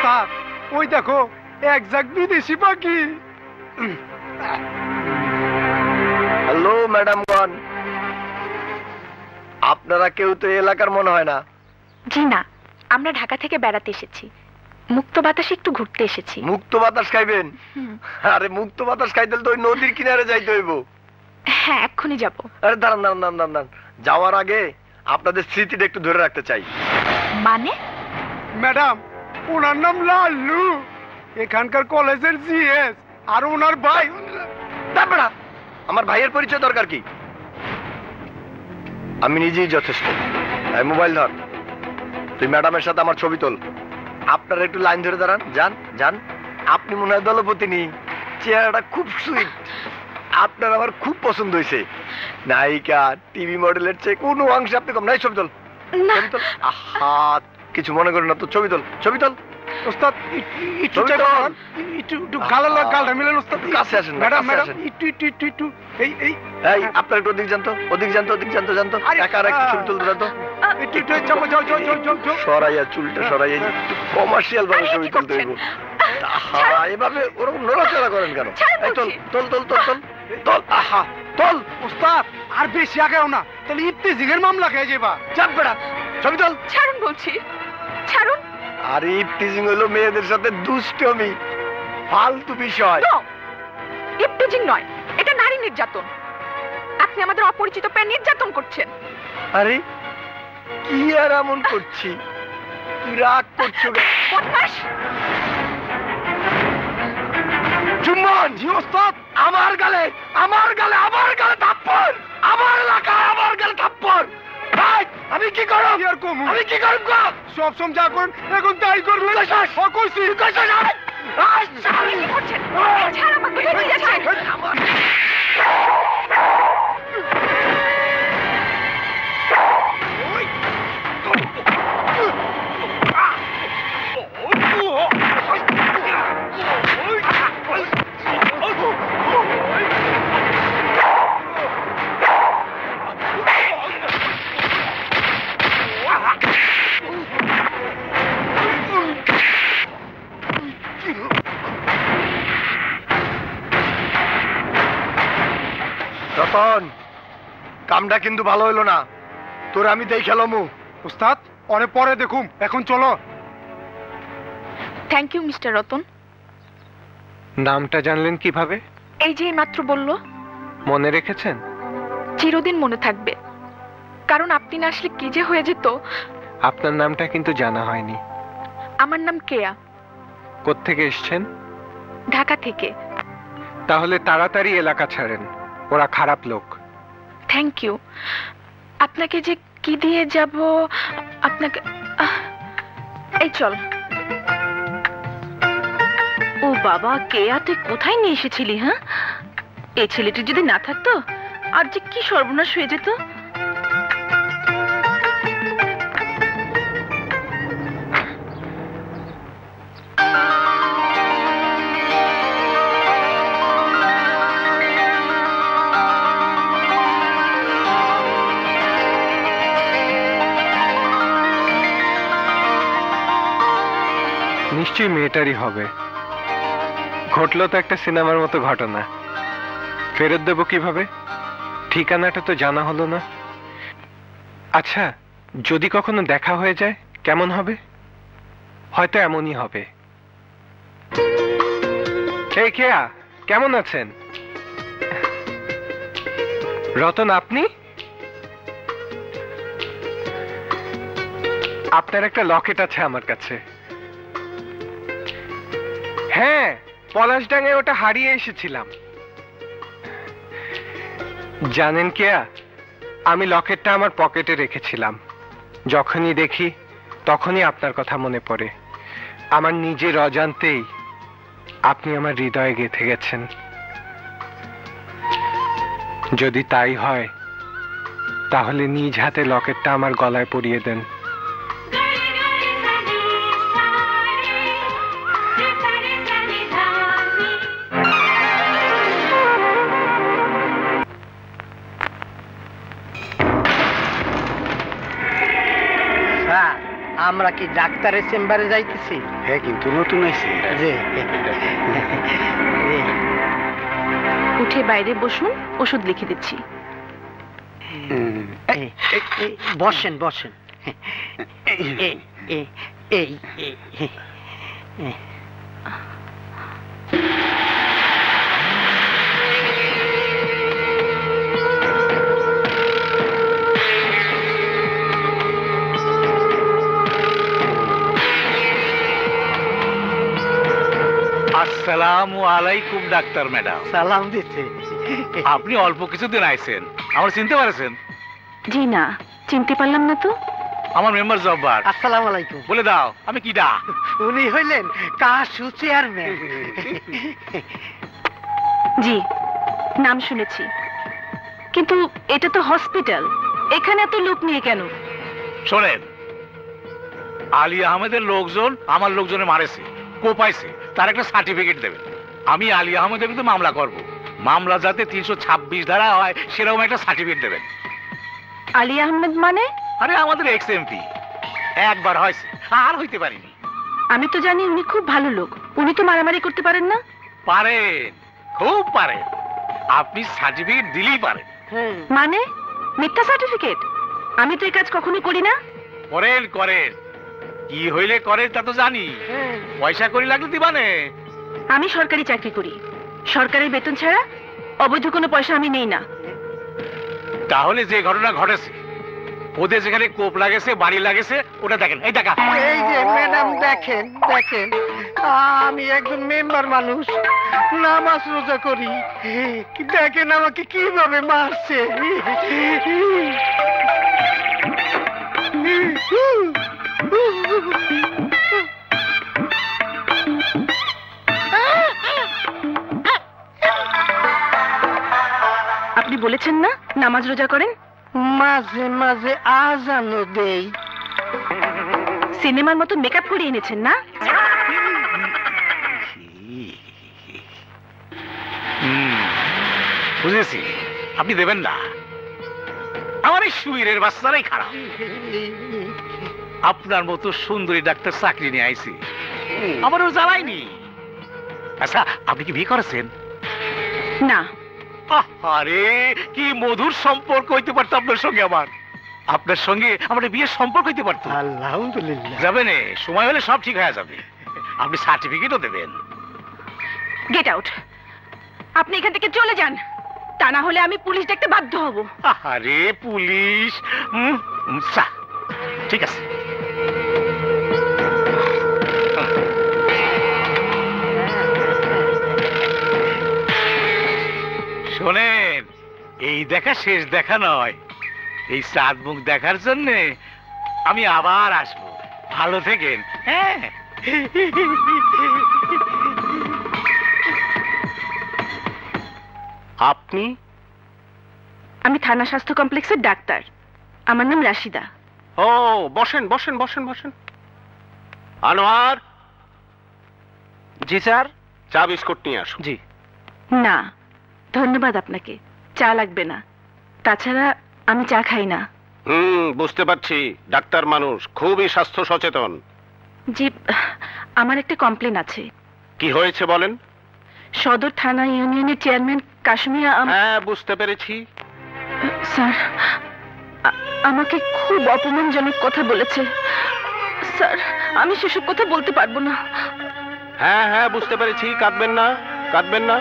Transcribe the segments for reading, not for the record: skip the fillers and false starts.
ওস্তাদ ওই দেখো এক ঝাঁক বিদেশি পাখি। হ্যালো ম্যাডামগণ, আপনারা কেউ তো এলাকার মনে হয় না। জি না, আমরা ঢাকা থেকে বেড়াতে এসেছি, মুক্ত বাতাসে একটু ঘুরতে এসেছি। মুক্ত বাতাস খাইবেন? আরে মুক্ত বাতাস খাইতে তো ওই নদীর কিনারে যাইতে হইব। হ্যাঁ এক্ষুনি যাব। আরে দাঁড়ান দাঁড়ান দাঁড়ান দাঁড়ান, যাওয়ার আগে আপনাদের স্মৃতিটা একটু ধরে রাখতে চাই। মানে? ম্যাডাম ওনার নাম লাল্লু, এখানকার কলেজের জিএস, আর ওনার ভাই। তারপরা আমার ভাইয়ের পরিচয় দরকার কি? আমি নিজেই যথেষ্ট। মোবাইল ধর, তুই ম্যাডামের সাথে আমার ছবি তোল। আপনারা একটু লাইন ধরে দাঁড়ান। যান যান, আপনি মনে হয় দলপতি নেই, চেহারাটা খুব সুইট, আপনার আমার খুব পছন্দ হয়েছে। নায়িকা টিভি মডেলের চেয়ে কোনো অংশে আপনি কম নাই। ছবি তোল, ছবি তোল। আহা, কিছু মনে করেন না তো, ছবি তোল, ছবি তোল। ওস্তাদ একটু গালটা মিলেন ওস্তাদ, কাছে আসেন ম্যাডাম ম্যাডাম একটু এই এই এই আপনার একটু ওদিক জানতো, ওদিক জানতো, ওদিক জানতো জানতো, একা আর একটু ছবি তুলতে জানতো। সরাইয়া চুলটা সরাইয়া একটু কমার্শিয়াল ভাবে ছবি তুলতে হইব। আহা, এভাবে ওরকম নড়াচড়া করেন কেন? এই তোল তোল তোল তোল তোল তোল। আহা তোল। ওস্তাদ আর বেশি আগেও না, তাহলে ইফতিজিংয়ের মামলা খেয়ে যাবা। চাপ বেড়া, ছবি তোল। ছাড়ুন বলছি, ছাড়ুন। আর ইফতিজিং হলো মেয়েদের সাথে দুষ্টমি, ফালতু বিষয়। ইফতিজিং নয়, এটা নারী নির্যাতন। আপনি আমাদের অপরিচিত পেয়ে নির্যাতন করছেন। আরে কি আর এমন করছি? তুই রাগ করছো কেন? চুম্বন। জি ওস্তাদ। আমার গালে, আমার গালে, আমার গালে থাপ্পড়, আমার এলাকায় আমার গালে থাপ্পড়। আমি কি করব? আমি কি করব? সব যা করেন এখন তাই করবেন। রতন, কামটা কিন্তু ভালো হইলো না, তোর আমি দেই খেলমু। ওস্তাদ অনেক পরে দেখুম, এখন চলো। Thank you mister Ratan. নামটা জানলেন কিভাবে? এই যে মাত্র বলল। মনে রেখেছেন? চিরদিন মনে থাকবে, কারণ আপনি না আসলে কি যে হয়ে যেত। আপনার নামটা কিন্তু জানা হয়নি। আমার নাম কেয়া। কোত্থেকে এসছেন? ঢাকা থেকে। তাহলে তাড়াতাড়ি এলাকা ছাড়েন, ওরা খারাপ লোক। Thank you. আপনাকে যে কি দিয়ে যাব, আপনাকে এই চল। ও বাবা, কেয়া তুই কোথায় নিয়ে এসেছিলি? হ্যাঁ, এই ছেলেটি যদি না থাকতো আর যে কি সর্বনাশ হয়ে যেত। নিশ্চয়ই মেয়েটারই হবে। ঘটলো তো একটা সিনেমার মতো ঘটনা। ফেরত দেব কিভাবে? ঠিকানাটা তো জানা হলো না। আচ্ছা, যদি কখনো দেখা হয়ে যায় কেমন হবে? হয়তো এমনই হবে। এই কেয়া, কেমন আছেন? রতন, আপনি? আপনার একটা লকেট আছে আমার কাছে। হ্যাঁ, পলাশডাঙ্গায় ওটা হারিয়ে এসেছিলাম। জানেন কেয়া, আমি লকেটটা আমার পকেটে রেখেছিলাম। যখনই দেখি তখনই আপনার কথা মনে পড়ে। আমার নিজের অজান্তেই আপনি আমার হৃদয়ে গেঁথে গেছেন। যদি তাই হয় তাহলে নিজ হাতে লকেটটা আমার গলায় পরিয়ে দেন। আমরা কি ডাক্তারের চেম্বারে যাইতেছি? হ্যাঁ কিন্তু নতুন হয়েছে। জি। উঠে বাইরে বসুন, ওষুধ লিখে দিচ্ছি। বসেন বসেন। আসসালামু আলাইকুম ডাক্তার ম্যাডাম। সালাম দিতে। আপনি অল্প কিছুদিন আইছেন, আমার চিনতে পারছেন? জি না, চিনতে পারলাম না তো। আমার মেম্বার জব্বার। আসসালামু আলাইকুম। বলে দাও আমি কি ডা? উনি হইলেন কাশু চেয়ারম্যান। জি, নাম শুনেছি, কিন্তু এটা তো হসপিটাল, এখানে এত লোক নিয়ে কেন? শোনেন, আলী আহমেদের লোকজন আমার লোকজনে মারেছে, কোপাইছে, তার একটা সার্টিফিকেট দেবেন। আমি আলী আহমেদের বিরুদ্ধে মামলা করব, মামলা যাতে 326 ধারা হয় সেরকম একটা সার্টিফিকেট দেবেন। আলী আহমেদ মানে? আরে আমাদের এক্স এমপি, একবার হয়েছে, আর হইতে পারিনি। আমি তো জানি উনি খুব ভালো লোক, উনি তো মারামারি করতে পারেন না। পারেন, খুব পারেন, আপনি সার্টিফিকেট দিলেই পারেন। মানে মিথ্যা সার্টিফিকেট? আমি তো এই কাজ কখনো করি না। করেন করেন, কি হইলে করেন তা তো জানি, পয়সা করি লাগলে দিবানে। আমি সরকারি চাকরি করি, সরকারি বেতন ছাড়া অবৈধ কোনো পয়সা আমি নেই না। তাহলে যে ঘটনা ঘটেছে, ওদের যেখানে কোপ লাগেছে, বাড়ি লাগেছে, ওটা দেখেন। এই দেখা, এই যে ম্যাডাম দেখেন দেখেন, আমি একজন মেম্বার মানুষ, নামাজ রোজা করি, দেখেন আমাকে কিভাবে মারছে। আপনি বলেছেন না নামাজ রোজা করেন? মাঝে মাঝে আজানও দেই। সিনেমার মতো মেকআপ করে এনেছেন না? বুঝেছি, আপনি দেবেন না। আমার এই সুইরের বাচ্চারাই খারাপ। আপনার মতো সুন্দরী ডাক্তার চাকরি নিয়ে আইছি, আমারও জ্বালাইনি। আচ্ছা, আপনি কি বিয়ে করেছেন? না। আরে কি মধুর সম্পর্ক হইতে পারতো আপনার সঙ্গে আমার, আপনার সঙ্গে আমার বিয়ের সম্পর্ক হইতে পারতো। আলহামদুলিল্লাহ। যাবেন, সময় হলে সব ঠিক হয়ে যাবে, আপনি সার্টিফিকেটও দেবেন। গেট আউট, আপনি এখান থেকে চলে যান, তা না হলে আমি পুলিশ ডাকতে বাধ্য হব। আরে পুলিশ, ঠিক আছে। শোনেন, এই দেখা শেষ দেখা নয়, এই চাঁদ মুখ দেখার জন্য আমি আবার আসবো। ভালো থেকেন। হ্যাঁ, আপনি? আমি থানা স্বাস্থ্য কমপ্লেক্সের ডাক্তার, আমার নাম রাশিদা। ও, বসেন বসেন বসেন বসেন। আনোয়ার। জি স্যার। চা বিস্কুট নিয়ে আসো। জি। না ধন্যবাদ, আপনাকে চা লাগবে না, তাছাড়া আমি চা খাই না। বুঝতে পারছি, ডাক্তার মানুষ, খুবই স্বাস্থ্য সচেতন। জি, আমার একটা কমপ্লেন আছে। কি হয়েছে বলেন? সদর থানা ইউনিয়নের চেয়ারম্যান কাশ্মীরা হ্যাঁ, বুঝতে পেরেছি। স্যার, আমাকে খুব অপমানজনক কথা বলেছে স্যার, আমি সেসব কথা বলতে পারবো না। হ্যাঁ হ্যাঁ, বুঝতে পেরেছি, কাঁদবেন না কাঁদবেন না।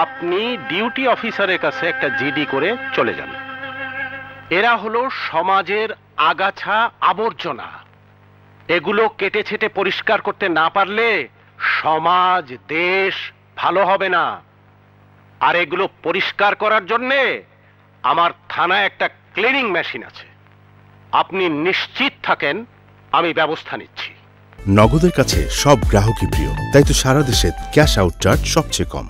আপনি ডিউটি অফিসারের কাছে একটা জিডি করে চলে যান। এরা হলো সমাজের আগাছা আবর্জনা, এগুলো কেটে ছেটে পরিষ্কার করতে না পারলে সমাজ দেশ ভালো হবে না। আর এগুলো পরিষ্কার করার জন্যে আমার থানায় একটা ক্লিনিং মেশিন আছে, আপনি নিশ্চিত থাকেন আমি ব্যবস্থা নিচ্ছি। নগদের কাছে সব গ্রাহকই প্রিয়, তাই তো সারা দেশে ক্যাশ আউট চার্জ সবচেয়ে কম।